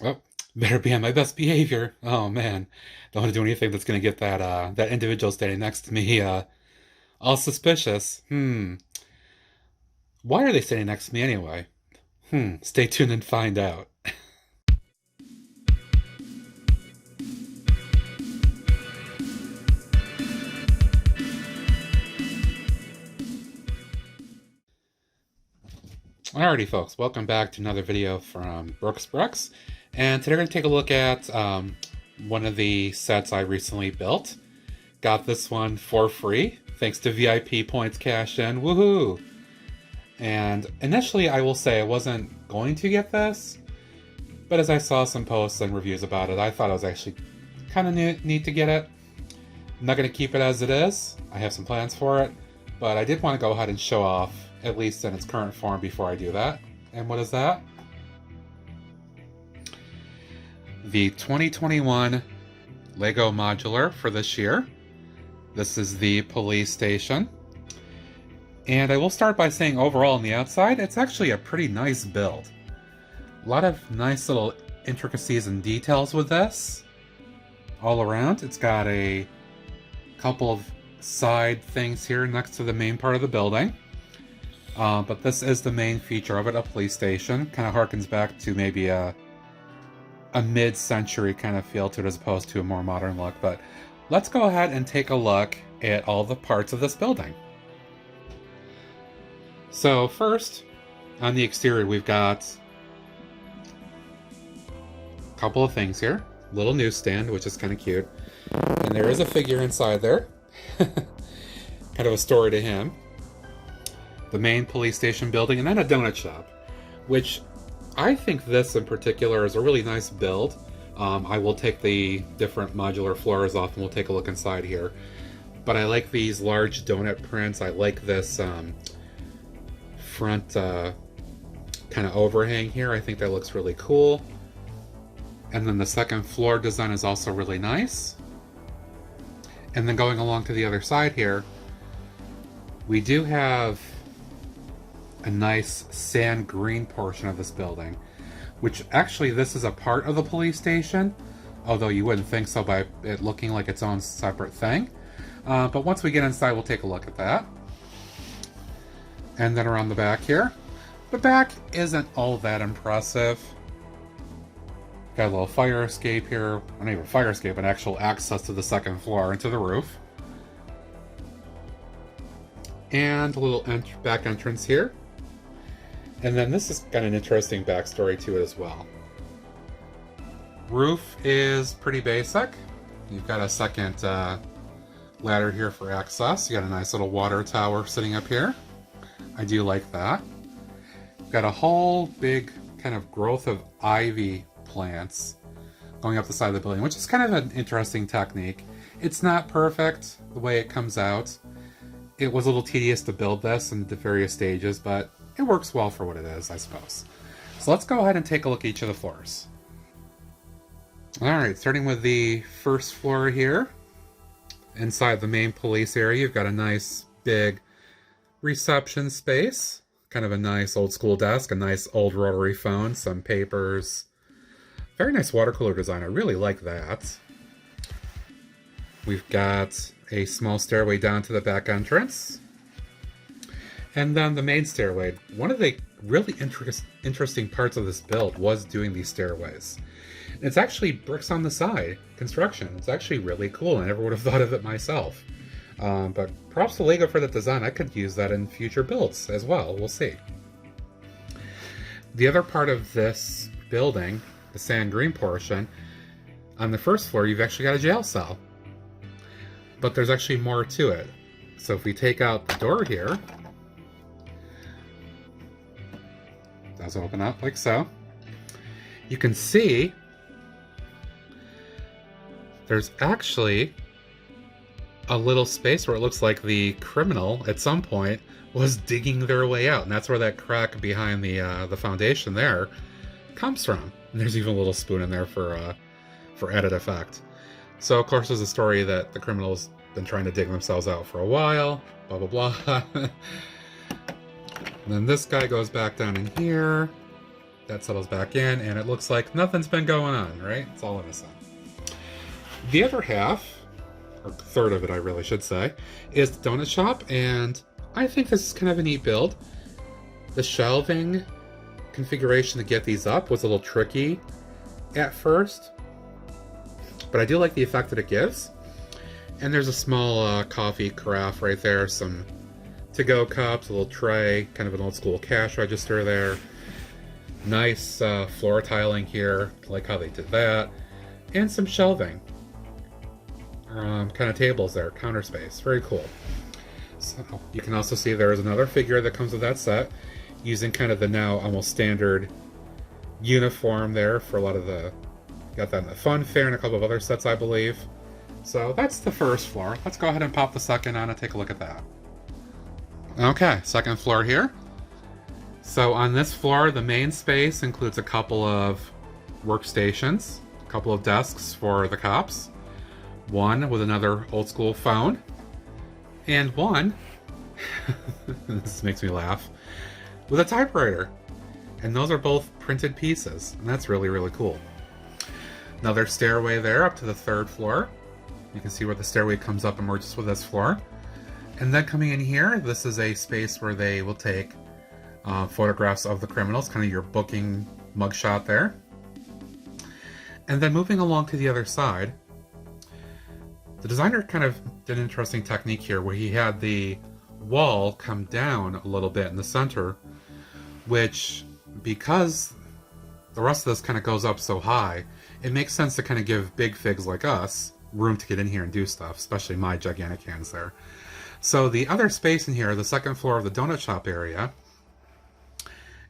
Oh, better be on my best behavior. Oh man, don't want to do anything that's going to get that individual standing next to me all suspicious. Why are they standing next to me anyway? Stay tuned and find out. Alrighty, folks, welcome back to another video from Brooks. And today we're going to take a look at one of the sets I recently built. Got this one for free, thanks to VIP points cash in. Woohoo! And initially, I will say I wasn't going to get this, but as I saw some posts and reviews about it, I thought it was actually kind of neat to get it. I'm not going to keep it as it is. I have some plans for it, but I did want to go ahead and show off, at least in its current form, before I do that. And what is that? The 2021 Lego Modular for this year. This is the police station. And I will start by saying overall on the outside, it's actually a pretty nice build. A lot of nice little intricacies and details with this. All around, it's got a couple of side things here next to the main part of the building. But this is the main feature of it, a police station. Kind of harkens back to maybe a mid-century kind of feel to it as opposed to a more modern look. But let's go ahead and take a look at all the parts of this building. So first, on the exterior, we've got a couple of things here. Little newsstand, which is kind of cute. And there is a figure inside there. Kind of a story to him. The main police station building, and then a donut shop, which I think this in particular is a really nice build. I will take the different modular floors off and we'll take a look inside here. But I like these large donut prints. I like this front kind of overhang here. I think that looks really cool. And then the second floor design is also really nice. And then going along to the other side here, we do have a nice sand green portion of this building, which actually this is a part of the police station, although you wouldn't think so by it looking like its own separate thing. But once we get inside, we'll take a look at that. And then around the back here, the back isn't all that impressive. Got a little fire escape here, not even fire escape, but actual access to the second floor and to the roof. And a little back entrance here. And then this has got an interesting backstory to it as well. Roof is pretty basic. You've got a second ladder here for access. You got a nice little water tower sitting up here. I do like that. Got a whole big kind of growth of ivy plants going up the side of the building, which is kind of an interesting technique. It's not perfect the way it comes out. It was a little tedious to build this in the various stages, but it works well for what it is, I suppose. So let's go ahead and take a look at each of the floors. Alright, starting with the first floor here. Inside the main police area, you've got a nice big reception space. Kind of a nice old school desk, a nice old rotary phone, some papers. Very nice water cooler design, I really like that. We've got a small stairway down to the back entrance. And then the main stairway. One of the really interesting parts of this build was doing these stairways. It's actually bricks on the side construction. It's actually really cool. I never would have thought of it myself. But props to LEGO for that design. I could use that in future builds as well. We'll see. The other part of this building, the sand green portion, on the first floor you've actually got a jail cell. But there's actually more to it. So if we take out the door here, it does open up like so. You can see there's actually a little space where it looks like the criminal at some point was digging their way out, and that's where that crack behind the foundation there comes from. And there's even a little spoon in there for added effect. So of course there's a story that the criminals been trying to dig themselves out for a while, blah blah blah. And then this guy goes back down in here. That settles back in, and it looks like nothing's been going on, right? It's all innocent. The other half, or third of it I really should say, is the donut shop, and I think this is kind of a neat build. The shelving configuration to get these up was a little tricky at first, but I do like the effect that it gives. And there's a small coffee carafe right there, some to-go cups, a little tray, kind of an old school cash register there. Nice floor tiling here, like how they did that. And some shelving. Kind of tables there, counter space, very cool. So you can also see there is another figure that comes with that set, using kind of the now almost standard uniform there for a lot of the... Got that in the Fun Fair and a couple of other sets, I believe. So that's the first floor. Let's go ahead and pop the second on and take a look at that. Okay, second floor here. So on this floor, the main space includes a couple of workstations, a couple of desks for the cops, one with another old school phone, and one, this makes me laugh, with a typewriter. And those are both printed pieces, and that's really, really cool. Another stairway there up to the third floor. You can see where the stairway comes up and merges with this floor. And then coming in here, this is a space where they will take photographs of the criminals, kind of your booking mugshot there. And then moving along to the other side, the designer kind of did an interesting technique here where he had the wall come down a little bit in the center, which, because the rest of this kind of goes up so high, it makes sense to kind of give big figs like us room to get in here and do stuff, especially my gigantic hands there. So the other space in here, the second floor of the donut shop area,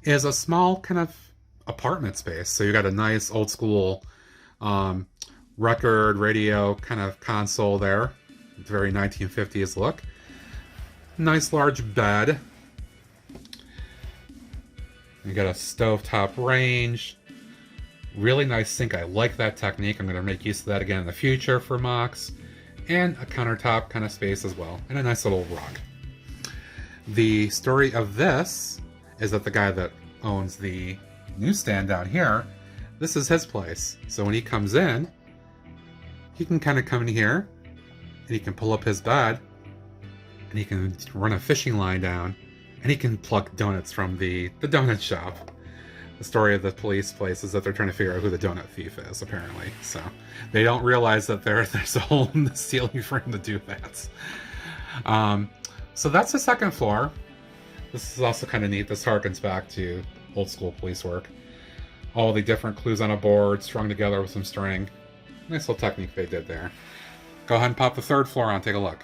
is a small kind of apartment space. So you got a nice old school record, radio kind of console there. Very 1950s look. Nice large bed. You got a stovetop range. Really nice sink. I like that technique. I'm going to make use of that again in the future for mocks. And a countertop kind of space as well. And a nice little rug. The story of this is that the guy that owns the newsstand down here, this is his place. So when he comes in, he can kind of come in here and he can pull up his bed and he can run a fishing line down and he can pluck donuts from the donut shop. The story of the police place is that they're trying to figure out who the donut thief is, apparently. So they don't realize that there's a hole in the ceiling for him to do that. So that's the second floor. This is also kind of neat. This harkens back to old school police work. All the different clues on a board strung together with some string. Nice little technique they did there. Go ahead and pop the third floor on, take a look.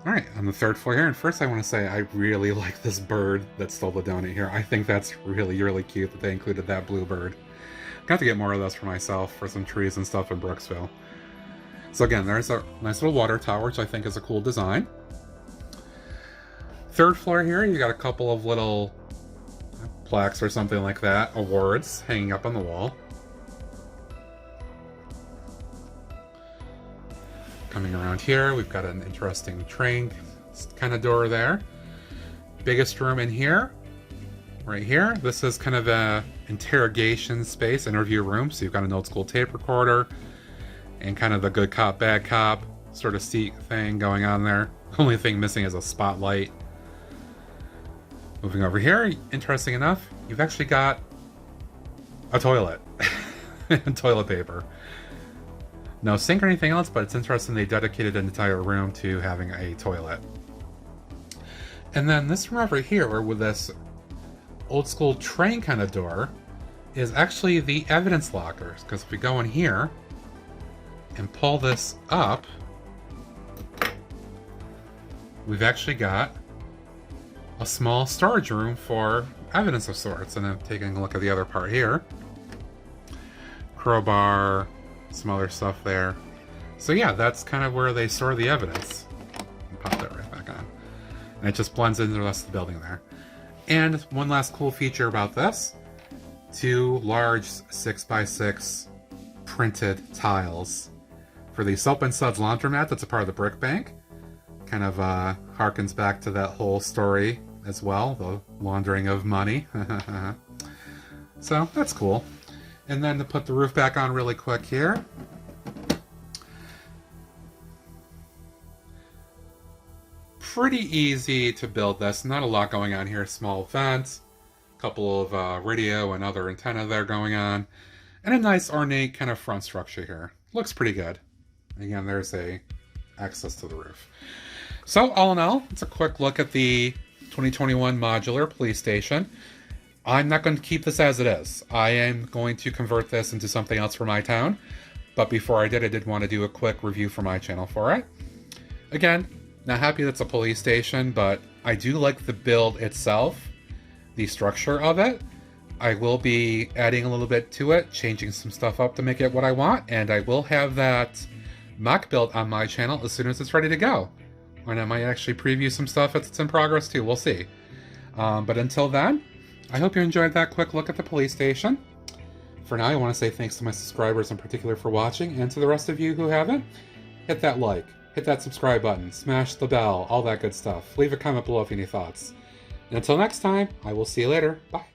Alright, on the third floor here, and first I want to say I really like this bird that stole the donut here. I think that's really, really cute that they included that blue bird. Got to get more of those for myself for some trees and stuff in Brooksville. So again, there's a nice little water tower, which I think is a cool design. Third floor here, you got a couple of little plaques or something like that, awards, hanging up on the wall. Coming around here, we've got an interesting train kind of door there. Biggest room in here, right here. This is kind of a interrogation space, interview room. So you've got an old school tape recorder and kind of the good cop, bad cop sort of seat thing going on there. Only thing missing is a spotlight. Moving over here, interesting enough, you've actually got a toilet and toilet paper. No sink or anything else, but it's interesting they dedicated an entire room to having a toilet. And then this room over here, with this old school train kind of door, is actually the evidence lockers. Because if we go in here and pull this up, we've actually got a small storage room for evidence of sorts. And I'm taking a look at the other part here. Crowbar, some other stuff there. So yeah, that's kind of where they store the evidence. Pop that right back on. And it just blends into the rest of the building there. And one last cool feature about this, 2 large 6x6 printed tiles for the Soap and Suds laundromat that's a part of the brick bank. Kind of harkens back to that whole story as well, the laundering of money. So that's cool. And then to put the roof back on really quick here. Pretty easy to build this. Not a lot going on here. Small vents, a couple of radio and other antenna there going on, and a nice ornate kind of front structure here. Looks pretty good. Again, there's a access to the roof. So all in all, it's a quick look at the 2021 Modular police station. I'm not going to keep this as it is. I am going to convert this into something else for my town. But before I did want to do a quick review for my channel for it. Again, not happy that's a police station, but I do like the build itself, the structure of it. I will be adding a little bit to it, changing some stuff up to make it what I want, and I will have that mock build on my channel as soon as it's ready to go. And I might actually preview some stuff as it's in progress too, we'll see. But until then, I hope you enjoyed that quick look at the police station. For now, I want to say thanks to my subscribers in particular for watching, and to the rest of you who haven't, hit that like, hit that subscribe button, smash the bell, all that good stuff. Leave a comment below if you have any thoughts. And until next time, I will see you later. Bye.